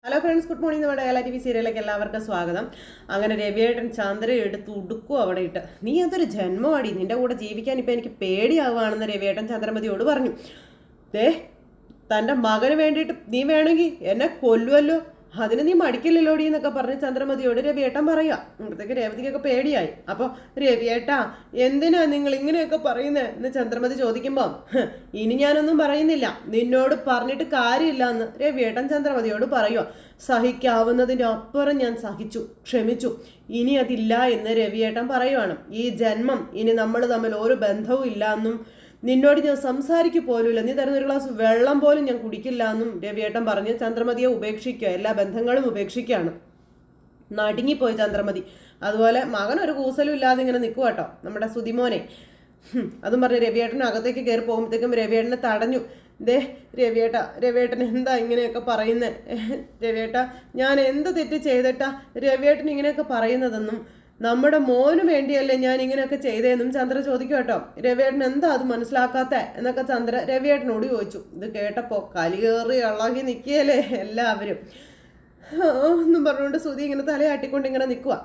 Hello friends, good morning. നമ്മുടെ ഏല TV സീരിയലിലേക്ക് എല്ലാവർക്കും സ്വാഗതം. അങ്ങനെ രവിയേട്ടൻ ചന്ദ്രയെ എടുത്ത് ഉടുക്കും അവിടെ ഇട്ട്. നീ അതൊരു ജന്മമാടി, നിന്റെ കൂടെ ജീവിക്കാൻ ഇപ്പം എനിക്ക് പേടിയാവുകയാണെന്ന് രവിയേട്ടൻ ചന്ദ്രമതിയോട് പറഞ്ഞു. ദേ, തൻ്റെ മകന് വേണ്ടിയിട്ട് നീ വേണമെങ്കിൽ എന്നെ കൊല്ലുമല്ലോ, അതിന് നീ മടിക്കില്ലല്ലോടി എന്നൊക്കെ പറഞ്ഞ് ചന്ദ്രമതിയോട് രവിയേട്ടൻ പറയുക. ഇവിടത്തേക്ക് രേവതിക്കൊക്കെ പേടിയായി. അപ്പോൾ രവിയേട്ടാ, എന്തിനാ നിങ്ങൾ ഇങ്ങനെയൊക്കെ പറയുന്നത് എന്ന് ചന്ദ്രമതി ചോദിക്കുമ്പോൾ, ഇനി ഞാനൊന്നും പറയുന്നില്ല, നിന്നോട് പറഞ്ഞിട്ട് കാര്യമില്ല എന്ന് രവിയേട്ടൻ ചന്ദ്രമതിയോട് പറയുക. സഹിക്കാവുന്നതിൻ്റെ അപ്പുറം ഞാൻ സഹിച്ചു, ക്ഷമിച്ചു, ഇനി അതില്ല എന്ന് രവിയേട്ടൻ പറയുവാണ്. ഈ ജന്മം ഇനി നമ്മൾ തമ്മിൽ ഒരു ബന്ധവും ഇല്ല എന്നും നിന്നോട് ഞാൻ സംസാരിക്കു പോലുമില്ല, നീ തരുന്ന ഒരു ഗ്ലാസ് വെള്ളം പോലും ഞാൻ കുടിക്കില്ല എന്നും രവിയേട്ടൻ പറഞ്ഞ് ചന്ദ്രമതിയെ ഉപേക്ഷിക്കുക, എല്ലാ ബന്ധങ്ങളും ഉപേക്ഷിക്കുകയാണ്. നടുങ്ങിപ്പോയി ചന്ദ്രമതി. അതുപോലെ മകൻ ഒരു കൂസലും ഇല്ലാതെ ഇങ്ങനെ നിൽക്കുക കേട്ടോ, നമ്മുടെ സുതിമോനെ. അതും പറഞ്ഞ് രവിയേട്ടൻ അകത്തേക്ക് കയറി പോകുമ്പോഴത്തേക്കും രവിയേട്ടനെ തടഞ്ഞു. ദേ രവിയേട്ടൻ എന്താ ഇങ്ങനെയൊക്കെ പറയുന്നത്? രവിയേട്ട, ഞാൻ എന്ത് തെറ്റ് ചെയ്തിട്ടാ രവിയേട്ടൻ ഇങ്ങനെയൊക്കെ പറയുന്നതെന്നും നമ്മുടെ മോന് വേണ്ടിയല്ലേ ഞാൻ ഇങ്ങനെയൊക്കെ ചെയ്തതെന്നും ചന്ദ്ര ചോദിക്കും കേട്ടോ. രവിയേട്ടൻ എന്താ അത് മനസ്സിലാക്കാത്ത എന്നൊക്കെ ചന്ദ്ര രവിയേട്ടനോട് ചോദിച്ചു. ഇത് കേട്ടപ്പോൾ കലികേറി ഇളകി നിൽക്കുകയല്ലേ എല്ലാവരും എന്നും പറഞ്ഞുകൊണ്ട് സുധി ഇങ്ങനെ തലയാട്ടിക്കൊണ്ട് ഇങ്ങനെ നിൽക്കുക.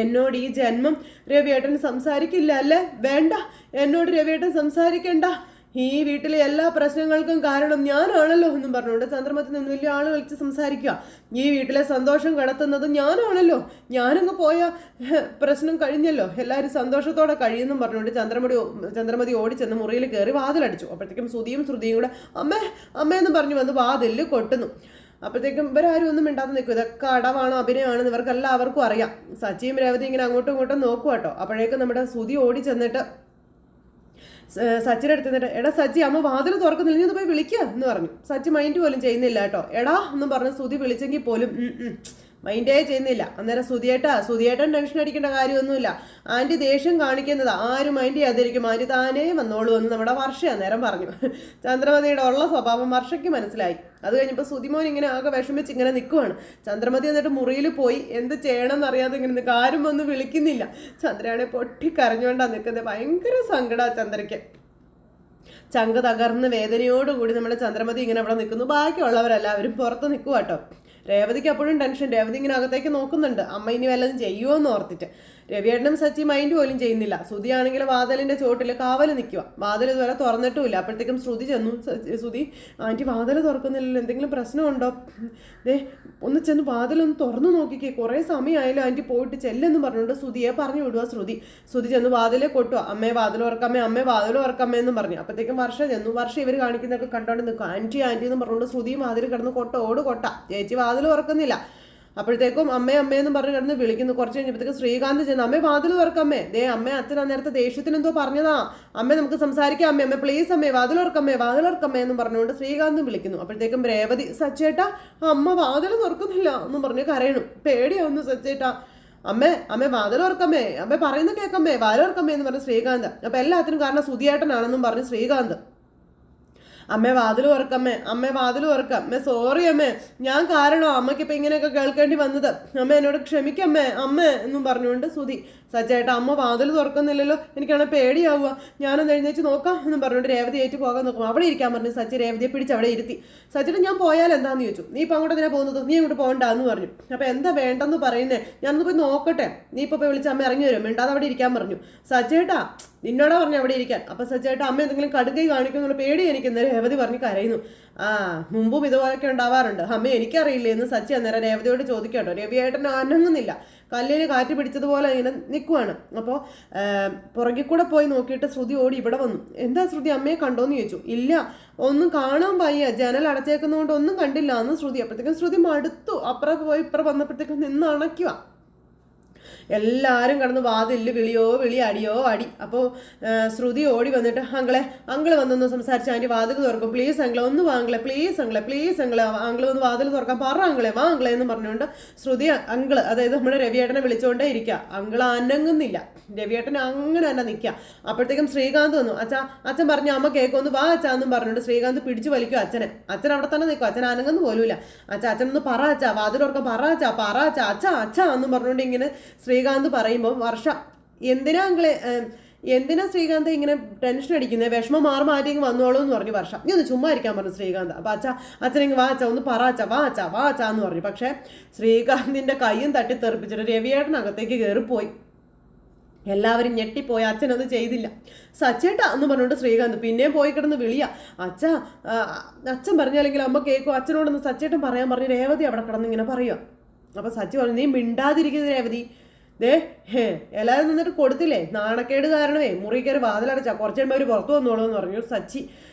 എന്നോട് ഈ ജന്മം രവിയേട്ടൻ സംസാരിക്കില്ല അല്ലേ? വേണ്ട, എന്നോട് രവിയേട്ടൻ സംസാരിക്കണ്ട, ഈ വീട്ടിലെ എല്ലാ പ്രശ്നങ്ങൾക്കും കാരണം ഞാനാണല്ലോ എന്നും പറഞ്ഞുകൊണ്ട് ചന്ദ്രമതി നിന്ന് വലിയ ആൾ കളിച്ച് സംസാരിക്കുക. ഈ വീട്ടിലെ സന്തോഷം കടത്തുന്നത് ഞാനാണല്ലോ, ഞാനങ്ങ് പോയ പ്രശ്നം കഴിഞ്ഞല്ലോ, എല്ലാവരും സന്തോഷത്തോടെ കഴിയുമെന്നും പറഞ്ഞുകൊണ്ട് ചന്ദ്രമതി ഓടിച്ചെന്ന് മുറിയിൽ കയറി വാതിലടിച്ചു. അപ്പോഴത്തേക്കും ശ്രുതിയും കൂടെ അമ്മയെന്ന് പറഞ്ഞു വന്ന് വാതിലിൽ കൊട്ടുന്നു. അപ്പോഴത്തേക്കും ഇവരാരും ഒന്നും മിണ്ടാതെ നിൽക്കും. ഇതൊക്കെ അടവാണോ അഭിനയമാണെന്ന് ഇവർക്ക് എല്ലാവർക്കും അറിയാം. സച്ചിയും രേവതി ഇങ്ങനെ അങ്ങോട്ടും ഇങ്ങോട്ടും നോക്കുക കേട്ടോ. അപ്പോഴേക്കും നമ്മുടെ ശ്രുതി ഓടി ചെന്നിട്ട് സച്ചിയുടെ അടുത്ത് നിന്നിട്ട്, എടാ സച്ചി, അമ്മ വാതിൽ തുറക്കുന്നില്ല, നീ ഒന്ന് പോയി വിളിക്കുക എന്ന് പറഞ്ഞു. സച്ചി മൈൻഡ് പോലും ചെയ്യുന്നില്ല കേട്ടോ. എടാ എന്നും പറഞ്ഞ് ശ്രുതി വിളിച്ചെങ്കിൽ പോലും മൈൻഡേ ചെയ്യുന്നില്ല. അന്നേരം സുധിയേട്ടൻ ടെൻഷൻ അടിക്കേണ്ട കാര്യമൊന്നുമില്ല, ആൻറ്റി ദേഷ്യം കാണിക്കുന്നത് ആരും മൈൻഡ് ചെയ്യാതിരിക്കും, ആൻറ്റി താനേ വന്നോളൂ എന്ന് നമ്മുടെ വർഷ അന്നേരം പറഞ്ഞു. ചന്ദ്രമതിയുടെ ഉള്ള സ്വഭാവം വർഷയ്ക്ക് മനസ്സിലായി. അത് കഴിഞ്ഞപ്പോൾ സുതിമോൻ ഇങ്ങനെ ആകെ വിഷമിച്ച് ഇങ്ങനെ നിൽക്കുവാണ്. ചന്ദ്രമതി എന്നിട്ട് മുറിയിൽ പോയി എന്ത് ചെയ്യണമെന്ന് അറിയാതെ ഇങ്ങനെ നിൽക്കുക, ആരും ഒന്നും വിളിക്കുന്നില്ല. ചന്ദ്രയാണെ പൊട്ടിക്കരഞ്ഞുകൊണ്ടാണ് നിൽക്കുന്നത്. ഭയങ്കര സങ്കടമാണ് ചന്ദ്രയ്ക്ക്. ചങ്ക് തകർന്ന് വേദനയോടുകൂടി നമ്മുടെ ചന്ദ്രമതി ഇങ്ങനെ അവിടെ നിൽക്കുന്നു. ബാക്കിയുള്ളവരെല്ലാവരും പുറത്ത് നിൽക്കുക കേട്ടോ. രേവതിക്ക് അപ്പോഴും ടെൻഷൻ. രേവതി ഇങ്ങനെ അകത്തേക്ക് നോക്കുന്നുണ്ട്, അമ്മ ഇനി വല്ലതും ചെയ്യുമോ എന്ന് ഓർത്തിട്ട്. രവിയേട്ടനും സച്ചി മൈൻഡ് പോലും ചെയ്യുന്നില്ല. ശ്രുതിയാണെങ്കിൽ വാതിലിൻ്റെ ചോട്ടിൽ കാവൽ നിൽക്കുക. വാതിൽ ഇതുവരെ തുറന്നിട്ടുമില്ല. അപ്പോഴത്തേക്കും ശ്രുതി ചെന്നു. ശ്രുതി, ആൻറ്റി വാതിൽ തുറക്കുന്നില്ലല്ലോ, എന്തെങ്കിലും പ്രശ്നമുണ്ടോ? ദേ, ഒന്ന് ചെന്ന് വാതിലൊന്ന് തുറന്നു നോക്കിക്കേ, കുറേ സമയമായാലും ആൻറ്റി പോയിട്ട് ചെല്ലെന്ന് പറഞ്ഞുകൊണ്ട് ശ്രുതിയെ പറഞ്ഞു വിടുക. ശ്രുതി ചെന്ന് വാതിലെ കൊട്ടുക. അമ്മേ വാതിൽ ഉറക്കമ്മേ, അമ്മേ വാതിൽ ഉറക്കമ്മേ എന്നും പറഞ്ഞു. അപ്പോഴത്തേക്കും വർഷ ചെന്നു. വർഷ ഇവർ കാണിക്കുന്നതൊക്കെ കണ്ടോണ്ട് നിൽക്കും. ആൻറ്റി എന്ന് പറഞ്ഞുകൊണ്ട് ശ്രുതിയും വാതിൽ കിടന്ന് കൊട്ട. ചേച്ചി വാതിൽ തുറക്കുന്നില്ല. അപ്പോഴത്തേക്കും അമ്മയെന്നും പറഞ്ഞ് കിടന്ന് വിളിക്കുന്നു. കുറച്ച് കഴിഞ്ഞപ്പോഴത്തേക്കും ശ്രീകാന്ത് ചെന്ന്, അമ്മേ വാതിൽ തുറക്കമ്മേ, ദേ അമ്മ അച്ഛൻ അന്നേരത്തെ ദേഷ്യത്തിന് എന്തോ പറഞ്ഞതാ, അമ്മേ നമുക്ക് സംസാരിക്കാം, അമ്മേ പ്ലീസ് അമ്മേ വാതിൽ തുറക്കമ്മേ എന്നും പറഞ്ഞുകൊണ്ട് ശ്രീകാന്തും വിളിക്കുന്നു. അപ്പോഴത്തേക്കും രേവതി, സച്ചേട്ടാ അമ്മ വാതിൽ തുറക്കുന്നില്ല എന്നും പറഞ്ഞ് കരയണം. പേടിയാവുന്നു സച്ചേട്ടാ. അമ്മേ വാതിൽ തുറക്കമ്മേ, അമ്മ പറയുന്ന കേൾക്കമ്മേ, വാതിൽ തുറക്കമ്മേ എന്ന് പറഞ്ഞ് ശ്രീകാന്ത്. അപ്പൊ എല്ലാത്തിനും കാരണം സുധിയേട്ടനാണെന്നും പറഞ്ഞ് ശ്രീകാന്ത്. അമ്മേ വാതിൽ തുറക്കമ്മേ, അമ്മേ വാതിൽ തുറക്കാം, അമ്മേ സോറി അമ്മേ, ഞാൻ കാരണോ അമ്മയ്ക്കിപ്പോൾ ഇങ്ങനെയൊക്കെ കേൾക്കേണ്ടി വന്നത്, അമ്മ എന്നോട് ക്ഷമിക്കമ്മേ എന്നും പറഞ്ഞുകൊണ്ട് സുധി. സച്ചേട്ടാ അമ്മ വാതിൽ തുറക്കുന്നില്ലല്ലോ, എനിക്കാണ് പേടിയാവുക, ഞാനൊന്ന് എഴുന്നേച്ച് നോക്കാം എന്നും പറഞ്ഞുകൊണ്ട് രേവതി ഏറ്റു പോകാൻ നോക്കും. അവിടെ ഇരിക്കാൻ പറഞ്ഞു. സച്ചി രേവതിയെ പിടിച്ച് അവിടെ ഇരുത്തി. സച്ചിട്ട് ഞാൻ പോയാൽ എന്താന്ന് ചോദിച്ചു. നീ ഇപ്പം അങ്ങോട്ട് തന്നെ പോകുന്നത്, നീ അങ്ങോട്ട് പോകണ്ടെന്ന് പറഞ്ഞു. അപ്പോൾ എന്താ വേണ്ടെന്ന് പറയുന്നേ, ഞാനൊന്ന് പോയി നോക്കട്ടെ, നീ ഇപ്പോൾ പോയി വിളിച്ച് അമ്മ ഇറങ്ങി വരും, മിണ്ടാതെ അവിടെ ഇരിക്കാൻ പറഞ്ഞു. സച്ചേട്ടാ നിന്നോടാ പറഞ്ഞു അവിടെ ഇരിക്കാൻ. അപ്പം സച്ചേട്ടാ അമ്മ എന്തെങ്കിലും കടുകൈ കാണിക്കുന്നുള്ള പേടി എനിക്കെന്ന് രേവതി പറഞ്ഞ് കരയുന്നു. മുമ്പും ഇതുപോലൊക്കെ ഉണ്ടാവാറുണ്ട്, അമ്മ എനിക്കറിയില്ലേ എന്ന് സച്ചി അന്നേരം രേവതിയോട് ചോദിക്കട്ടോ. രവിയേട്ടൻ അനങ്ങുന്നില്ല, കല്ലിന് കാറ്റ് പിടിച്ചതുപോലെ ഇങ്ങനെ നിൽക്കുവാണ്. അപ്പോൾ പുറകിൽ കൂടെ പോയി നോക്കിയിട്ട് ശ്രുതി ഓടി ഇവിടെ വന്നു. എന്താ ശ്രുതി, അമ്മയെ കണ്ടോന്ന് ചോദിച്ചു. ഇല്ല, ഒന്നും കാണാൻ വയ്യ, ജനൽ അടച്ചേക്കുന്നതുകൊണ്ട് ഒന്നും കണ്ടില്ല എന്ന് ശ്രുതി. അപ്പോഴത്തേക്കും ശ്രുതി മടുത്തു. അപ്പുറം പോയി ഇപ്പുറം വന്നപ്പോഴത്തേക്കും നിന്ന് അണയ്ക്കുക. എല്ലാവരും കിടന്ന് വാതിലിൽ വിളി അടിയോ അടി. അപ്പോൾ ശ്രുതി ഓടി വന്നിട്ട്, അങ്കിള് വന്നൊന്ന് സംസാരിച്ച് ആൻറ്റി വാതിൽ തുറക്കും, പ്ലീസ് അങ്കിളെ ഒന്ന് വാങ്ങളെ, പ്ലീസ് അങ്കിളെ ഒന്ന് വാതിൽ തുറക്കാൻ പറ അങ്കിളെ, വാ അങ്കിളെ എന്ന് പറഞ്ഞുകൊണ്ട് ശ്രുതി അതായത് നമ്മുടെ രവിയേട്ടനെ വിളിച്ചുകൊണ്ടേ ഇരിക്കുക. അങ്കിള് അനങ്ങുന്നില്ല. രവിയേട്ടൻ അങ്ങനെ തന്നെ നിൽക്കുക. അപ്പോഴത്തേക്കും ശ്രീകാന്ത് വന്നു. അച്ഛൻ പറഞ്ഞു അമ്മ കേൾക്കൊന്ന് വാ അച്ഛാ എന്നും പറഞ്ഞുകൊണ്ട് ശ്രീകാന്ത് പിടിച്ചു വലിക്കും അച്ഛൻ അവിടെ തന്നെ നിൽക്കും. അച്ഛൻ അനങ്ങുന്നു പോലുമില്ല. അച്ഛനൊന്ന് പറ അച്ഛാ, വാതിൽ തുറക്കാൻ പറ അച്ഛാ എന്നും പറഞ്ഞുകൊണ്ട് ഇങ്ങനെ ശ്രീകാന്ത് പറയുമ്പോൾ വർഷ, എന്തിനാ അങ്കിളെ എന്തിനാ ശ്രീകാന്ത് ഇങ്ങനെ ടെൻഷൻ അടിക്കുന്നത്, വിഷമം മാറിയെങ്കിൽ വന്നോളൂ എന്ന് പറഞ്ഞു വർഷ. നീ ഒന്ന് ചുമ്മാ ഇരിക്കാൻ പറഞ്ഞു ശ്രീകാന്ത്. അപ്പം അച്ഛനെങ്കിൽ വാച്ച ഒന്ന് പറച്ച വാച്ച എന്ന് പറഞ്ഞു. പക്ഷേ ശ്രീകാന്തിൻ്റെ കയ്യും തട്ടി തെറിപ്പിച്ചിട്ട് രവിയേട്ടനകത്തേക്ക് കയറിപ്പോയി. എല്ലാവരും ഞെട്ടിപ്പോയി. അച്ഛനത് ചെയ്തില്ല. സച്ചേട്ടാ എന്ന് പറഞ്ഞുകൊണ്ട് ശ്രീകാന്ത് പിന്നെയും പോയി കിടന്ന് വിളിയാ. അച്ഛൻ പറഞ്ഞാലെങ്കിൽ അമ്മ കേൾക്കും, അച്ഛനോടൊന്ന് സച്ചേട്ടൻ പറയാൻ പറഞ്ഞു. രേവതി അവിടെ കിടന്ന് ഇങ്ങനെ പറയുക. അപ്പം സച്ചി പറഞ്ഞു, നീ മിണ്ടാതിരിക്കുന്നത് രേവതി, എല്ലാവരും നിന്നിട്ട് കൊടുത്തില്ലേ, നാണക്കേട് കാരണമേ മുറി കയറി വാതിലടച്ചാ, കുറച്ച് കഴിയുമ്പോൾ അവർ പുറത്തു വന്നോളൂ എന്ന് പറഞ്ഞു സച്ചി.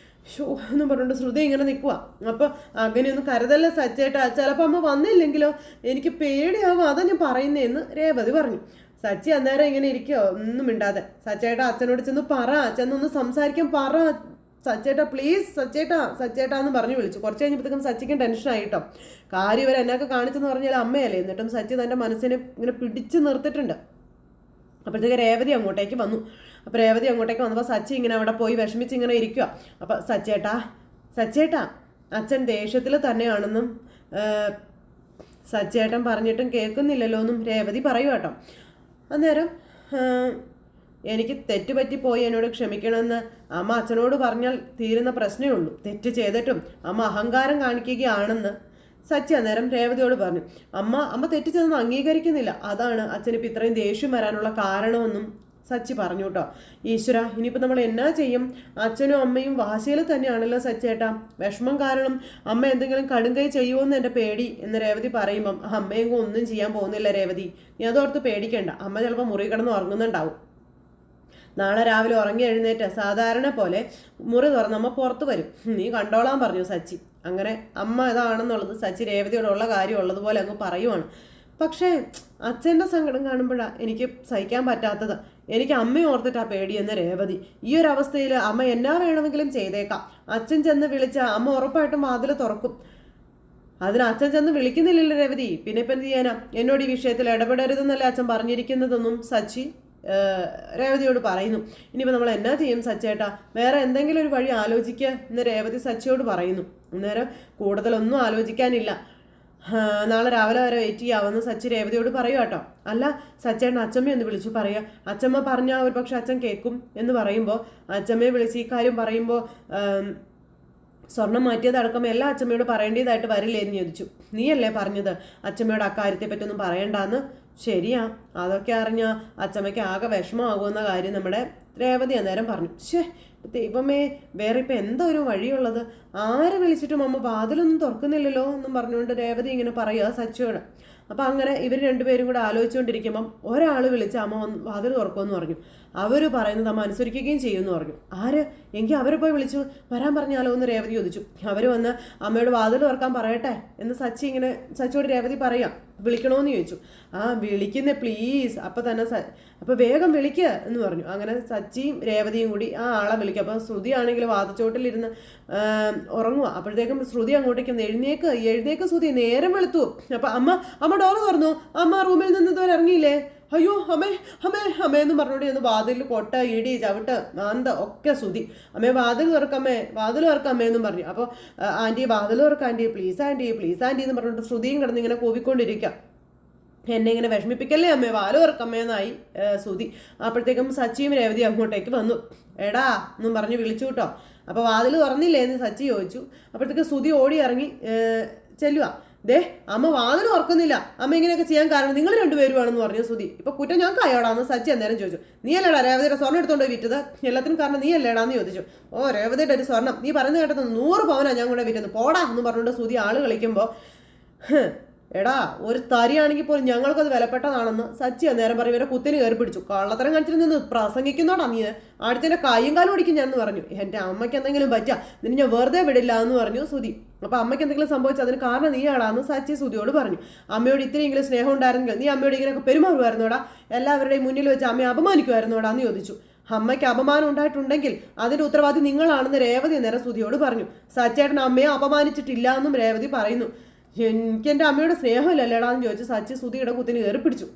ഷോ എന്ന് പറഞ്ഞുകൊണ്ട് ശ്രുതി ഇങ്ങനെ നിൽക്കുക. അപ്പോൾ അങ്ങനെയൊന്നും കരുതല്ല സച്ചേട്ടാ, ചിലപ്പോൾ അമ്മ വന്നില്ലെങ്കിലോ, എനിക്ക് പേടിയാവും, അതാ ഞാൻ പറയുന്നതെന്ന് രേവതി പറഞ്ഞു. സച്ചി അന്നേരം ഇങ്ങനെ ഇരിക്കുവോ, ഒന്നും മിണ്ടാതെ. സച്ചേട്ടാ അച്ഛനോട് ചെന്ന് പറ, ചെന്നൊന്ന് സംസാരിക്കാൻ പറ, സച്ചേട്ടാ പ്ലീസ് സച്ചേട്ടാ എന്ന് പറഞ്ഞു വിളിച്ചു. കുറച്ച് കഴിഞ്ഞപ്പോഴത്തേക്കും സച്ചിക്കും ടെൻഷനായിട്ടോ. കാര്യം ഇവർ എന്നൊക്കെ കാണിച്ചെന്ന് പറഞ്ഞാൽ അമ്മയല്ലേ. എന്നിട്ടും സച്ചി തൻ്റെ മനസ്സിനെ ഇങ്ങനെ പിടിച്ചു നിർത്തിയിട്ടുണ്ട്. അപ്പോഴത്തേക്ക് രേവതി അങ്ങോട്ടേക്ക് വന്നു. അപ്പോൾ രേവതി അങ്ങോട്ടേക്ക് വന്നപ്പോൾ സച്ചി ഇങ്ങനെ അവിടെ പോയി വിഷമിച്ച് ഇങ്ങനെ ഇരിക്കുക. അപ്പോൾ സച്ചേട്ടാ അച്ഛൻ ദേഷ്യത്തിൽ തന്നെയാണെന്നും സച്ചേട്ടൻ പറഞ്ഞിട്ടും കേൾക്കുന്നില്ലല്ലോ എന്നും രേവതി പറയൂ കേട്ടോ. അന്നേരം എനിക്ക് തെറ്റുപറ്റിപ്പോയി, എന്നോട് ക്ഷമിക്കണമെന്ന് അമ്മ അച്ഛനോട് പറഞ്ഞാൽ തീരുന്ന പ്രശ്നമേ ഉള്ളൂ. തെറ്റ് ചെയ്തിട്ടും അമ്മ അഹങ്കാരം കാണിക്കുകയാണെന്ന് സച്ചി അന്നേരം രേവതിയോട് പറഞ്ഞു. അമ്മ തെറ്റ് ചെയ്തെന്ന് അംഗീകരിക്കുന്നില്ല, അതാണ് അച്ഛനിപ്പോൾ ഇത്രയും ദേഷ്യം വരാനുള്ള കാരണമെന്നും സച്ചി പറഞ്ഞു കേട്ടോ. ഈശ്വര, ഇനിയിപ്പോൾ നമ്മൾ എന്നാ ചെയ്യും? അച്ഛനും അമ്മയും വാശിയിൽ തന്നെയാണല്ലോ സച്ചേട്ടാ. വിഷമം കാരണം അമ്മ എന്തെങ്കിലും കടുങ്കൈ ചെയ്യുമോയെന്ന് എൻ്റെ പേടി എന്ന് രേവതി പറയുമ്പം അമ്മയെങ്കിലും ഒന്നും ചെയ്യാൻ പോകുന്നില്ല രേവതി, നീ അതോർത്ത് പേടിക്കണ്ട. അമ്മ ചിലപ്പോൾ മുറി കിടന്ന് ഉറങ്ങുന്നുണ്ടാവും. നാളെ രാവിലെ ഉറങ്ങി എഴുന്നേറ്റ് സാധാരണ പോലെ മുറി തുറന്ന് അമ്മ പുറത്ത് വരും, നീ കണ്ടോളാൻ പറഞ്ഞു സച്ചി. അങ്ങനെ അമ്മ ഇതാണെന്നുള്ളത് സച്ചി രേവതിയോടുള്ള കാര്യം ഉള്ളതുപോലെ അങ്ങ് പറയുവാണ്. പക്ഷേ അച്ഛൻ്റെ സങ്കടം കാണുമ്പോഴാണ് എനിക്ക് സഹിക്കാൻ പറ്റാത്തത്. എനിക്ക് അമ്മയെ ഓർത്തിട്ടാ പേടിയെന്ന് രേവതി. ഈ ഒരു അവസ്ഥയിൽ അമ്മ എന്നാ വേണമെങ്കിലും ചെയ്തേക്കാം. അച്ഛൻ ചെന്ന് വിളിച്ച അമ്മ ഉറപ്പായിട്ടും വാതിൽ തുറക്കും. അതിന് അച്ഛൻ ചെന്ന് വിളിക്കുന്നില്ലല്ലോ രേവതി, പിന്നെ ഇപ്പം എന്ത് ചെയ്യാനാ? എന്നോട് ഈ വിഷയത്തിൽ ഇടപെടരുതെന്നല്ലേ അച്ഛൻ പറഞ്ഞിരിക്കുന്നതെന്നും സച്ചി രേവതിയോട് പറയുന്നു. ഇനിയിപ്പോൾ നമ്മൾ എന്നാ ചെയ്യും സച്ചേട്ടാ, വേറെ എന്തെങ്കിലും ഒരു വഴി ആലോചിക്കുക എന്ന് രേവതി സച്ചിയോട് പറയുന്നു. അന്നേരം കൂടുതലൊന്നും ആലോചിക്കാനില്ല, നാളെ രാവിലെ വരെ വെയിറ്റ് ചെയ്യാമെന്ന് സച്ചി രേവതിയോട് പറയുക കേട്ടോ. അല്ല സച്ചേട്ടൻ അച്ഛമ്മയൊന്ന് വിളിച്ചു പറയുക, അച്ഛമ്മ പറഞ്ഞാൽ ഒരു പക്ഷെ അച്ഛൻ കേൾക്കും എന്ന് പറയുമ്പോൾ അച്ഛമ്മയെ വിളിച്ച് ഈ കാര്യം പറയുമ്പോൾ സ്വർണം മാറ്റിയതടക്കം എല്ലാ അച്ഛമ്മയോട് പറയേണ്ടതായിട്ട് വരില്ലേ എന്ന് ചോദിച്ചു. നീയല്ലേ പറഞ്ഞത് അച്ഛമ്മയോട് അക്കാര്യത്തെ പറ്റൊന്നും പറയണ്ടെന്ന്? ശരിയാ, അതൊക്കെ അറിഞ്ഞാൽ അച്ഛമ്മയ്ക്ക് ആകെ വിഷമമാകുമെന്ന കാര്യം നമ്മുടെ രേവതി അന്നേരം പറഞ്ഞു. ദൈവമേ, വേറെ ഇപ്പം എന്താ ഒരു വഴിയുള്ളത്? ആരെ വിളിച്ചിട്ടും അമ്മ വാതിലൊന്നും തുറക്കുന്നില്ലല്ലോ എന്നും പറഞ്ഞുകൊണ്ട് രേവതി ഇങ്ങനെ പറയുക സച്ചിയോട്. അപ്പം അങ്ങനെ ഇവർ രണ്ടുപേരും കൂടെ ആലോചിച്ചുകൊണ്ടിരിക്കുമ്പം ഒരാൾ വിളിച്ച് അമ്മ വന്ന് വാതിൽ തുറക്കുമെന്ന് പറഞ്ഞു. അവർ പറയുന്നത് അമ്മ അനുസരിക്കുകയും ചെയ്യുമെന്ന് പറഞ്ഞു. ആര്? എങ്കിൽ അവരെ പോയി വിളിച്ചു വരാൻ പറഞ്ഞാലോ എന്ന് രേവതി ചോദിച്ചു. അവർ വന്ന് അമ്മയോട് വാതിൽ തുറക്കാൻ പറയട്ടെ എന്ന് സച്ചിയോട് രേവതി പറയാം. വിളിക്കണമെന്ന് ചോദിച്ചു. വിളിക്കുന്നേ പ്ലീസ്, അപ്പം തന്നെ അപ്പം വേഗം വിളിക്കുക എന്ന് പറഞ്ഞു. അങ്ങനെ സച്ചിയും രേവതിയും കൂടി ആ ആളെ വിളിക്കുക. അപ്പം ശ്രുതി ആണെങ്കിൽ വാതച്ചോട്ടിലിരുന്ന് ഉറങ്ങുക. അപ്പോഴത്തേക്കും ശ്രുതി അങ്ങോട്ടേക്ക് എഴുന്നേക്ക് ശ്രുതി, നേരം വെളുത്തു. അപ്പം അമ്മ ഡോറ് തുറന്നു, അമ്മ റൂമിൽ നിന്ന് ഇതുവരെ ഇറങ്ങിയില്ലേ? അയ്യോ അമ്മയെന്ന് പറഞ്ഞോണ്ട് ഒന്ന് വാതിൽ കൊട്ട ഇടി ചവിട്ട് മാന്ത ഒക്കെ ശ്രുതി. വാതിൽ തുറക്കമ്മേ എന്നും പറഞ്ഞു. അപ്പോൾ ആൻറ്റി വാതിൽ തുറക്ക ആൻറ്റി, പ്ലീസ് ആൻറ്റി എന്ന് പറഞ്ഞിട്ട് ശ്രുതിയും കിടന്ന് ഇങ്ങനെ കൂവിക്കൊണ്ടിരിക്കുക. എന്നെ ഇങ്ങനെ വിഷമിപ്പിക്കല്ലേ അമ്മേ, വാല് തുറക്കമ്മേന്നായി ശ്രുതി. അപ്പോഴത്തേക്കും സച്ചിയും രേവതി അങ്ങോട്ടേക്ക് വന്നു. എടാ എന്നും പറഞ്ഞ് വിളിച്ചു കേട്ടോ. അപ്പോൾ വാതിൽ തുറന്നില്ലേ എന്ന് സച്ചി ചോദിച്ചു. അപ്പോഴത്തേക്ക് ശ്രുതി ഓടി ഇറങ്ങി ചെല്ലുക. അമ്മ വാതിൽ തുറക്കുന്നില്ല, അമ്മ ഇങ്ങനെയൊക്കെ ചെയ്യാൻ കാരണം നിങ്ങൾ രണ്ടുപേരുമാണെന്ന് പറഞ്ഞു ശ്രുതി. ഇപ്പൊ കുറ്റം ഞങ്ങൾക്ക് അയോടാന്ന് സച്ചി അന്നേരം ചോദിച്ചു. നീ അല്ലേടാ രേവതിയുടെ സ്വർണ്ണം എടുത്തോണ്ട് വിറ്റത്? എല്ലാത്തിനും കാരണം നീ അല്ലേടാന്ന് ചോദിച്ചു. രേവതിയുടെ ഒരു സ്വർണ്ണം നീ പറയുന്നത് കേട്ടത് 100 പവനാ ഞാൻ കൂടെ വിറ്റത്, പോടാ എന്ന് പറഞ്ഞുകൊണ്ട് ശ്രുതി ആള് കളിക്കുമ്പോൾ എടാ ഒരു തരിയാണെങ്കിൽ പോലും ഞങ്ങൾക്കത് വിലപ്പെട്ടതാണെന്ന് സച്ചി അന്നേരം പറയും. ഇവരെ കുത്തിന് കയറി പിടിച്ചു. കള്ളത്തരം കാണിച്ചിട്ട് നിന്ന് പ്രസംഗിക്കുന്നോടാ നീ, ആടിച്ചെൻ്റെ കൈയും കാലും ഓടിക്കും ഞാൻ എന്ന് പറഞ്ഞു. എൻ്റെ അമ്മയ്ക്ക് എന്തെങ്കിലും പറ്റാ, നിന്നെ ഞാൻ വെറുതെ വിടില്ല എന്ന് പറഞ്ഞു ശ്രുതി. അപ്പോൾ അമ്മയ്ക്ക് എന്തെങ്കിലും സംഭവിച്ചു അതിന് കാരണം നീ ആളാന്ന് സച്ചി ശ്രുതിയോട് പറഞ്ഞു. അമ്മയോട് ഇത്രയെങ്കിലും സ്നേഹം ഉണ്ടായിരുന്നെങ്കിൽ നീ അമ്മയോട് ഇങ്ങനെയൊക്കെ പെരുമാറുമായിരുന്നോടാ, എല്ലാവരുടെയും മുന്നിൽ വെച്ച് അമ്മയെ അപമാനിക്കുമായിരുന്നോടാ എന്ന് ചോദിച്ചു. അമ്മയ്ക്ക് അപമാനം ഉണ്ടായിട്ടുണ്ടെങ്കിൽ അതിൻ്റെ ഉത്തരവാദി നിങ്ങളാണെന്ന് രേവതി നേരെ ശ്രുതിയോട് പറഞ്ഞു. സച്ചേട്ടൻ അമ്മയെ അപമാനിച്ചിട്ടില്ല എന്നും രേവതി പറയുന്നു. എനിക്ക് എൻ്റെ അമ്മയുടെ സ്നേഹമില്ലല്ലേടാന്ന് ചോദിച്ചു സച്ചി ശ്രുതിയുടെ കുത്തിന് കയറി പിടിച്ചു.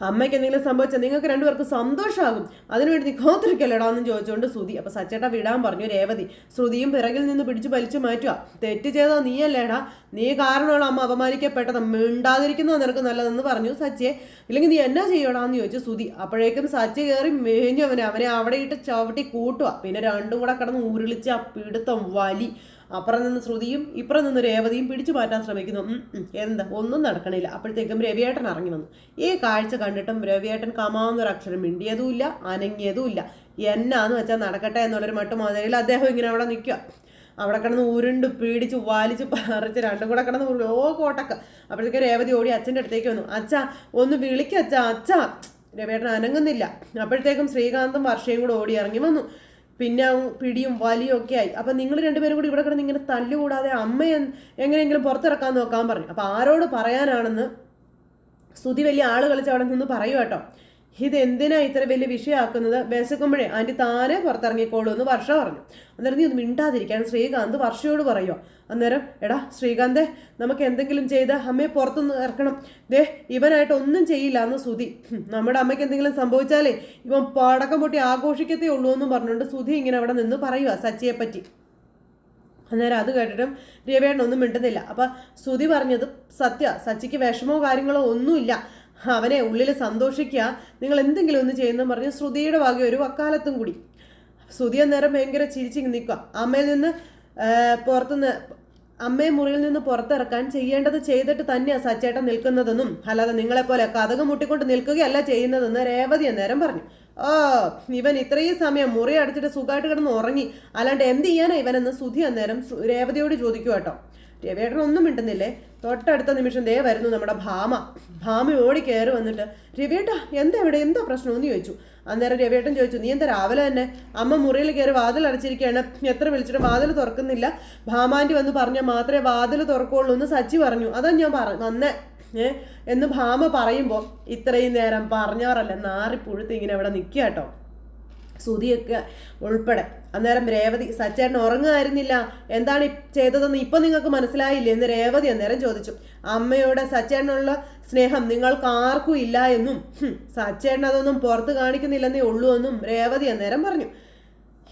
അമ്മയ്ക്ക് എന്തെങ്കിലും സംഭവിച്ചാൽ നിങ്ങൾക്ക് രണ്ടുപേർക്ക് സന്തോഷമാകും, അതിനുവേണ്ടി നീ കാത്തിരിക്കല്ലേടാ എന്ന് ചോദിച്ചുകൊണ്ട് ശ്രുതി. അപ്പോൾ സച്ചേട്ട വിടാൻ പറഞ്ഞു രേവതി. ശ്രുതിയും പിറകിൽ നിന്ന് പിടിച്ച് വലിച്ചു മാറ്റുക. തെറ്റ് ചെയ്തോ നീയല്ലേടാ, നീ കാരണമാണ് അമ്മ അപമാനിക്കപ്പെട്ടത്, മിണ്ടാതിരിക്കുന്നോ നിനക്ക് നല്ലതെന്ന് പറഞ്ഞു സച്ചയെ. ഇല്ലെങ്കിൽ നീ എന്നാ ചെയ്യടാന്ന് ചോദിച്ചു ശ്രുതി. അപ്പോഴേക്കും സച്ച കയറി മേഞ്ഞു അവനെ അവിടെ ഇട്ട് ചവിട്ടി കൂട്ടുക. പിന്നെ രണ്ടും കൂടെ കിടന്ന് ഉരുളിച്ച പിടുത്തം വലി. അപ്പുറം നിന്ന് ശ്രുതിയും ഇപ്പുറം നിന്ന് രേവതിയും പിടിച്ചു മാറ്റാൻ ശ്രമിക്കുന്നു. എന്താ ഒന്നും നടക്കണില്ല. അപ്പോഴത്തേക്കും രവിയേട്ടൻ ഇറങ്ങി വന്നു. ഈ കാഴ്ച കണ്ടിട്ടും രവിയേട്ടൻ കമാന്നൊരക്ഷരം മിണ്ടിയതുമില്ല, അനങ്ങിയതുമില്ല. എന്നാന്ന് വെച്ചാൽ നടക്കട്ടെ എന്നുള്ളൊരു മട്ടുമാതിരിയിൽ അദ്ദേഹം ഇങ്ങനെ അവിടെ നിൽക്കുക. അവിടെ കിടന്ന് ഉരുണ്ട് പീടിച്ച് വലിച്ച് പറിച്ച് രണ്ടും കൂടെ കിടന്ന് കോട്ടക്ക. അപ്പോഴത്തേക്കും രേവതി ഓടി അച്ഛൻ്റെ അടുത്തേക്ക് വന്നു. അച്ഛാ ഒന്ന് വിളിക്ക അച്ഛാ. രവിയേട്ടൻ അനങ്ങുന്നില്ല. അപ്പോഴത്തേക്കും ശ്രീകാന്തും വർഷയും കൂടെ ഓടി ഇറങ്ങി വന്നു. പിന്നെ പിടിയും വലിയും ഒക്കെ ആയി. അപ്പം നിങ്ങൾ രണ്ടുപേരും കൂടി ഇവിടെ കിടന്ന് ഇങ്ങനെ തല്ലുകൂടാതെ അമ്മയെ എങ്ങനെയെങ്കിലും പുറത്തിറക്കാൻ നോക്കാൻ പറഞ്ഞു. അപ്പം ആരോട് പറയാനാണെന്ന് ശ്രുതി വലിയ ആള് കളിച്ച് അവിടെ നിന്ന് പറയൂ കേട്ടോ. ഇതെന്തിനാ ഇത്ര വലിയ വിഷയമാക്കുന്നത്, വിശക്കുമ്പോഴേ ആൻറ്റി താനെ പുറത്തിറങ്ങിക്കോളൂ എന്ന് വർഷ പറഞ്ഞു. അന്നേരം നീ ഒന്ന് മിണ്ടാതിരിക്കാൻ ശ്രീകാന്ത് വർഷയോട് പറയുമോ. അന്നേരം എടാ ശ്രീകാന്തേ, നമുക്ക് എന്തെങ്കിലും ചെയ്ത് അമ്മയെ പുറത്തുനിന്ന് ഇറക്കണം. ഇവനായിട്ട് ഒന്നും ചെയ്യില്ല എന്ന് ശ്രുതി. നമ്മുടെ അമ്മയ്ക്ക് എന്തെങ്കിലും സംഭവിച്ചാലേ ഇവൻ പടക്കം പൊട്ടി ആഘോഷിക്കത്തേ ഉള്ളൂ എന്നും പറഞ്ഞുകൊണ്ട് ശ്രുതി ഇങ്ങനെ അവിടെ നിന്ന് പറയുക സച്ചിയെ പറ്റി. അന്നേരം അത് കേട്ടിട്ടും രവിയേട്ടൻ ഒന്നും മിണ്ടുന്നില്ല. അപ്പം ശ്രുതി പറഞ്ഞത് സച്ചിക്ക് വിഷമോ കാര്യങ്ങളോ ഒന്നുമില്ല, അവനെ ഉള്ളിൽ സന്തോഷിക്കുക, നിങ്ങൾ എന്തെങ്കിലും ഒന്ന് ചെയ്യുന്നെന്ന് പറഞ്ഞ് ശ്രുതിയുടെ വക ഒരു വക്കാലത്തും കൂടി. ശ്രുതി അന്നേരം ഭയങ്കര ചിരിച്ച് നിൽക്കുക. അമ്മയെ മുറിയിൽ നിന്ന് പുറത്തിറക്കാൻ ചെയ്യേണ്ടത് ചെയ്തിട്ട് തന്നെയാണ് സച്ചേട്ടൻ നിൽക്കുന്നതെന്നും അല്ലാതെ നിങ്ങളെപ്പോലെ കഥക് മുട്ടിക്കൊണ്ട് നിൽക്കുകയല്ല ചെയ്യുന്നതെന്ന് രേവതി അന്നേരം പറഞ്ഞു. ഇവൻ ഇത്രയും സമയം മുറി അടച്ചിട്ട് സുഖമായിട്ട് കിടന്ന് ഉറങ്ങി, അല്ലാണ്ട് എന്ത് ചെയ്യാനാ ഇവനെന്ന് സുധി അന്നേരം രേവതിയോട് ചോദിക്കുക കേട്ടോ. രവിയേട്ടൻ ഒന്നും മിണ്ടുന്നില്ലേ. തൊട്ടടുത്ത നിമിഷം ദേ വരുന്നു നമ്മുടെ ഭാമ ഓടി കയറി വന്നിട്ട് രവിയേട്ടാ എന്താ പ്രശ്നം എന്ന് ചോദിച്ചു. അന്നേരം രവിയേട്ടൻ ചോദിച്ചു, നീ എന്താ രാവിലെ തന്നെ അമ്മ മുറിയിൽ കയറി വാതിൽ അടച്ചിരിക്കുകയാണ്, എത്ര വിളിച്ചിട്ട് വാതിൽ തുറക്കുന്നില്ല, ഭാമാൻറ്റി വന്ന് പറഞ്ഞാൽ മാത്രമേ വാതിൽ തുറക്കുള്ളൂ എന്ന് സച്ചി പറഞ്ഞു, അതാ ഞാൻ വന്നേ എന്ന് ഭാമ പറയുമ്പോൾ ഇത്രയും നേരം പറഞ്ഞവരല്ല നാറിപ്പുഴുത്ത് ഇങ്ങനെ അവിടെ നിൽക്കുക കേട്ടോ, ശ്രുതിയൊക്കെ ഉൾപ്പെടെ. അന്നേരം രേവതി, സച്ചേട്ടൻ ഉറങ്ങുമായിരുന്നില്ല, എന്താണ് ചെയ്തതെന്ന് ഇപ്പം നിങ്ങൾക്ക് മനസ്സിലായില്ലേ എന്ന് രേവതി അന്നേരം ചോദിച്ചു. അമ്മയോട് സച്ചേട്ടനുള്ള സ്നേഹം നിങ്ങൾക്ക് ആർക്കും ഇല്ല എന്നും സച്ചേട്ടൻ അതൊന്നും പുറത്ത് കാണിക്കുന്നില്ലെന്നേ ഉള്ളൂ എന്നും രേവതി അന്നേരം പറഞ്ഞു.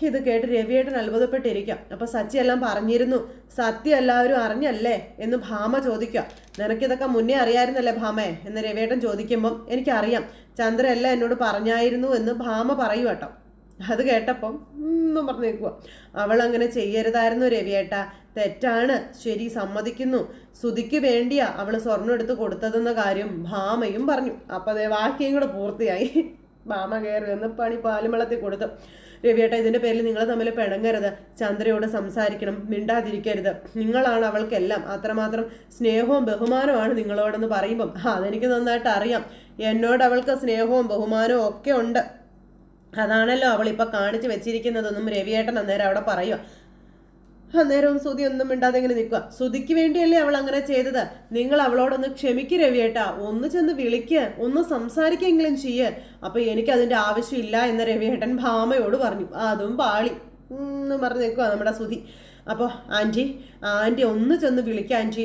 ഇത് കേട്ട് രവിയേട്ടൻ അത്ഭുതപ്പെട്ടിരിക്കാം. അപ്പൊ സച്ചി എല്ലാം പറഞ്ഞിരുന്നു, സത്യം എല്ലാവരും അറിഞ്ഞല്ലേ എന്ന് ഭാമ ചോദിക്കുക. നിനക്കിതൊക്കെ മുന്നേ അറിയായിരുന്നല്ലേ ഭാമേ എന്ന് രവിയേട്ടൻ ചോദിക്കുമ്പം എനിക്കറിയാം, ചന്ദ്ര എല്ലാം എന്നോട് പറഞ്ഞായിരുന്നു എന്ന് ഭാമ പറയൂ കേട്ടോ. അത് കേട്ടപ്പം ഒന്നും പറഞ്ഞേക്കുക. അവൾ അങ്ങനെ ചെയ്യരുതായിരുന്നു രവിയേട്ട, തെറ്റാണ്, ശരി സമ്മതിക്കുന്നു, ശ്രുതിക്ക് വേണ്ടിയാ അവൾ സ്വർണ്ണം എടുത്ത് കൊടുത്തതെന്ന കാര്യം ഭാമയും പറഞ്ഞു. അപ്പം അതേ വാക്യം കൂടെ പൂർത്തിയായി. ഭാമ കയറി വന്ന് പാലുമളത്തിൽ കൊടുത്തു. രവിയേട്ട, ഇതിൻ്റെ പേരിൽ നിങ്ങൾ തമ്മിൽ പിണങ്ങരുത്, ചന്ദ്രയോട് സംസാരിക്കണം, മിണ്ടാതിരിക്കരുത്, നിങ്ങളാണ് അവൾക്കെല്ലാം, അത്രമാത്രം സ്നേഹവും ബഹുമാനവുമാണ് നിങ്ങളോടെന്ന് പറയുമ്പം അതെനിക്ക് നന്നായിട്ട് അറിയാം, എന്നോട് അവൾക്ക് സ്നേഹവും ബഹുമാനവും ഒക്കെ ഉണ്ട്, അതാണല്ലോ അവൾ ഇപ്പം കാണിച്ചു വെച്ചിരിക്കുന്നതെന്നും രവിയേട്ടൻ അന്നേരം അവിടെ പറയുക. അന്നേരവും ശ്രുതി ഒന്നും മിണ്ടാതെ ഇങ്ങനെ നിൽക്കുക. ശ്രുതിക്ക് വേണ്ടിയല്ലേ അവൾ അങ്ങനെ ചെയ്തത്, നിങ്ങൾ അവളോടൊന്ന് ക്ഷമിക്കുക രവിയേട്ടാ, ഒന്ന് ചെന്ന് വിളിക്കുക, ഒന്ന് സംസാരിക്കെങ്കിലും ചെയ്യേ, അപ്പൊ എനിക്ക് അതിന്റെ ആവശ്യമില്ല എന്ന് രവിയേട്ടൻ ഭാമയോട് പറഞ്ഞു. അതും പാളി എന്ന് പറഞ്ഞു നിൽക്കുക നമ്മുടെ ശ്രുതി. അപ്പോൾ ആൻറ്റി ഒന്ന് ചെന്ന് വിളിക്കാം ആൻറ്റി,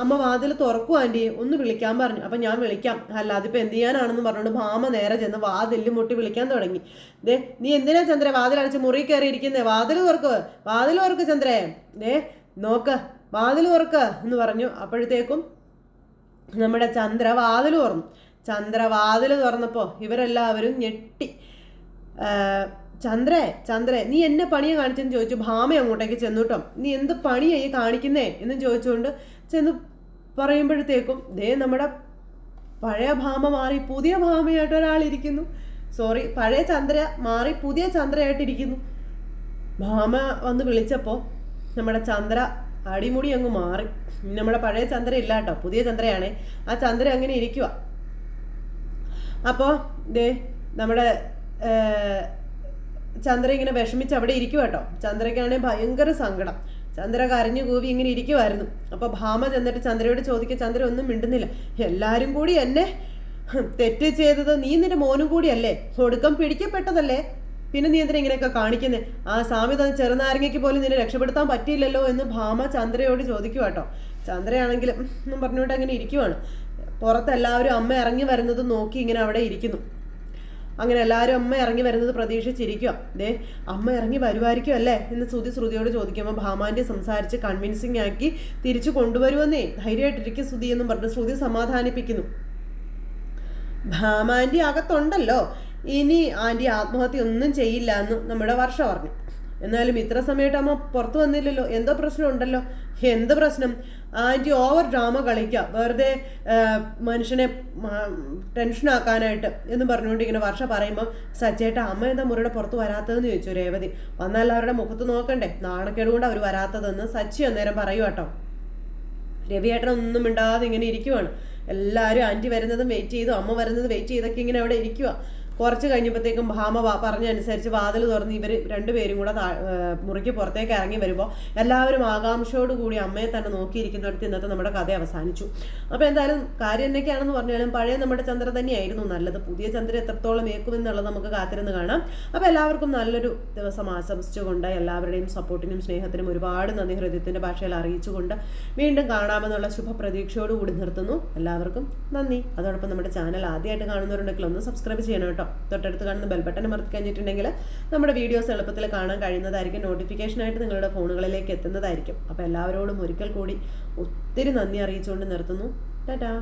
അമ്മ വാതിൽ തുറക്കും ആൻറ്റി, ഒന്ന് വിളിക്കാൻ പറഞ്ഞു. അപ്പം ഞാൻ വിളിക്കാം, അല്ല അതിപ്പോൾ എന്ത് ചെയ്യാനാണെന്ന് പറഞ്ഞുകൊണ്ട് ഭാമ നേരെ ചെന്ന് വാതിൽ മുട്ടി വിളിക്കാൻ തുടങ്ങി. നീ എന്തിനാ ചന്ദ്ര വാതിലടച്ച് മുറി കയറി ഇരിക്കുന്നേ, വാതിൽ തുറക്ക് ചന്ദ്രേ, നോക്ക് വാതിൽ തുറക്ക് എന്ന് പറഞ്ഞു. അപ്പോഴത്തേക്കും നമ്മുടെ ചന്ദ്ര വാതിൽ തുറന്നപ്പോൾ ഇവരെല്ലാവരും ഞെട്ടി. ചന്ദ്രേ നീ എന്നെ പണിയെ കാണിച്ചെന്ന് ചോദിച്ചു. ഭാമ അങ്ങോട്ടേക്ക് ചെന്നു കേട്ടോ. നീ എന്ത് പണിയായി കാണിക്കുന്നേ എന്ന് ചോദിച്ചുകൊണ്ട് ചെന്ന് പറയുമ്പോഴത്തേക്കും നമ്മുടെ പഴയ ഭാമ മാറി പുതിയ ഭാമയായിട്ട് ഒരാളിരിക്കുന്നു. പഴയ ചന്ദ്ര മാറി പുതിയ ചന്ദ്രയായിട്ടിരിക്കുന്നു. ഭാമ വന്ന് വിളിച്ചപ്പോൾ നമ്മുടെ ചന്ദ്ര അടിമുടി അങ്ങ് മാറി. നമ്മുടെ പഴയ ചന്ദ്ര ഇല്ല കേട്ടോ, പുതിയ ചന്ദ്രയാണേ. ആ ചന്ദ്ര അങ്ങനെ ഇരിക്കുക. അപ്പോൾ നമ്മുടെ ചന്ദ്ര ഇങ്ങനെ വിഷമിച്ച് അവിടെ ഇരിക്കുക കേട്ടോ. ചന്ദ്രയ്ക്കാണെങ്കിൽ ഭയങ്കര സങ്കടം. ചന്ദ്ര കരഞ്ഞു കൂവി ഇങ്ങനെ ഇരിക്കുമായിരുന്നു. അപ്പോൾ ഭാമ ചെന്നിട്ട് ചന്ദ്രയോട് ചോദിക്കുക, ചന്ദ്ര ഒന്നും മിണ്ടുന്നില്ല. എല്ലാവരും കൂടി എന്നെ തെറ്റ് ചെയ്തത് നീ നിന്റെ മോനും കൂടിയല്ലേ, ഒടുക്കം പിടിക്കപ്പെട്ടതല്ലേ, പിന്നെ നീ എന്തിനാ ഇങ്ങനെയൊക്കെ കാണിക്കുന്നേ, ആ സാമി തന്നെ ചെറുനാരങ്ങയ്ക്ക് പോലും നിന്നെ രക്ഷപ്പെടുത്താൻ പറ്റിയില്ലല്ലോ എന്ന് ഭാമ ചന്ദ്രയോട് ചോദിക്കുക കേട്ടോ. ചന്ദ്രയാണെങ്കിലും എന്നും പറഞ്ഞുകൊണ്ട് അങ്ങനെ ഇരിക്കുവാണ്. പുറത്ത് എല്ലാവരും അമ്മ ഇറങ്ങി വരുന്നത് നോക്കി ഇങ്ങനെ അവിടെ ഇരിക്കുന്നു. അങ്ങനെ എല്ലാവരും അമ്മ ഇറങ്ങി വരുന്നത് പ്രതീക്ഷിച്ചിരിക്കുക. അമ്മ ഇറങ്ങി വരുമായിരിക്കും അല്ലേ എന്ന് ശ്രുതിയോട് ചോദിക്കുമ്പോൾ ഭാമാൻ്റെ സംസാരിച്ച് കൺവിൻസിങ് ആക്കി തിരിച്ചു കൊണ്ടുവരുമെന്നേ, ധൈര്യമായിട്ടിരിക്കും ശ്രുതി എന്നും പറഞ്ഞ് ശ്രുതി സമാധാനിപ്പിക്കുന്നു. ഭാമാൻ്റെ അകത്തുണ്ടല്ലോ, ഇനി ആൻറ്റി ആത്മഹത്യ ഒന്നും ചെയ്യില്ല എന്ന് നമ്മുടെ വർഷ പറഞ്ഞു. എന്നാലും ഇത്ര സമയത്ത് അമ്മ പുറത്തു വന്നില്ലല്ലോ, എന്തോ പ്രശ്നം ഉണ്ടല്ലോ. എന്ത് പ്രശ്നം? ആൻറ്റി ഓവർ ഡ്രാമ കളിക്കുക, വെറുതെ മനുഷ്യനെ ടെൻഷനാക്കാനായിട്ട് എന്ന് പറഞ്ഞുകൊണ്ട് ഇങ്ങനെ വർഷ പറയുമ്പോൾ സച്ചേട്ട അമ്മ എന്താ മുറിയുടെ പുറത്ത് വരാത്തതെന്ന് ചോദിച്ചു രേവതി. വന്നാൽ അവരുടെ മുഖത്ത് നോക്കണ്ടേ, നാണക്കേട് കൊണ്ട് അവർ വരാത്തതെന്ന് സച്ചി അന്നേരം പറയൂ കേട്ടോ. രവിയേട്ടനൊന്നും മിണ്ടാതെ ഇങ്ങനെ ഇരിക്കുവാണ്. എല്ലാവരും ആൻറ്റി വരുന്നതും വെയിറ്റ് ചെയ്തു, അമ്മ വരുന്നത് വെയിറ്റ് ചെയ്തൊക്കെ ഇങ്ങനെ അവിടെ ഇരിക്കുക. കുറച്ച് കഴിഞ്ഞപ്പോഴത്തേക്കും ഭാമ പറഞ്ഞനുസരിച്ച് വാതിൽ തുറന്ന് ഇവർ രണ്ടുപേരും കൂടെ മുറിക്ക് പുറത്തേക്ക് ഇറങ്ങി വരുമ്പോൾ എല്ലാവരും ആകാംക്ഷയോടുകൂടി അമ്മയെ തന്നെ നോക്കിയിരിക്കുന്നിടത്ത് ഇന്നത്തെ നമ്മുടെ കഥ അവസാനിച്ചു. അപ്പോൾ എന്തായാലും കാര്യം എന്നൊക്കെയാണെന്ന് പറഞ്ഞാലും പഴയ നമ്മുടെ ചന്ദ്ര തന്നെയായിരുന്നു നല്ലത്. പുതിയ ചന്ദ്ര എത്രത്തോളം ഏക്കുമെന്നുള്ളത് നമുക്ക് കാത്തിരുന്ന് കാണാം. അപ്പോൾ എല്ലാവർക്കും നല്ലൊരു ദിവസം ആശംസിച്ചുകൊണ്ട് എല്ലാവരുടെയും സപ്പോർട്ടിനും സ്നേഹത്തിനും ഒരുപാട് നന്ദി ഹൃദയത്തിൻ്റെ ഭാഷയിൽ അറിയിച്ചുകൊണ്ട് വീണ്ടും കാണാമെന്നുള്ള ശുഭപ്രതീക്ഷയോടുകൂടി നിർത്തുന്നു. എല്ലാവർക്കും നന്ദി. അതോടൊപ്പം നമ്മുടെ ചാനൽ ആദ്യമായിട്ട് കാണുന്നവരുണ്ടെങ്കിൽ ഒന്ന് സബ്സ്ക്രൈബ് ചെയ്യണം കേട്ടോ. തൊട്ടടുത്ത് കാണുന്ന ബെൽ ബട്ടൺ അമർത്തി കഴിഞ്ഞിട്ടുണ്ടെങ്കിൽ നമ്മുടെ വീഡിയോസ് എളുപ്പത്തിൽ കാണാൻ കഴിയുന്നതായിരിക്കും. നോട്ടിഫിക്കേഷനായിട്ട് നിങ്ങളുടെ ഫോണുകളിലേക്ക് എത്തുന്നതായിരിക്കും. അപ്പോൾ എല്ലാവരോടും ഒരിക്കൽ കൂടി ഒത്തിരി നന്ദി അറിയിച്ചുകൊണ്ട് നിർത്തുന്നു. ടാറ്റാ.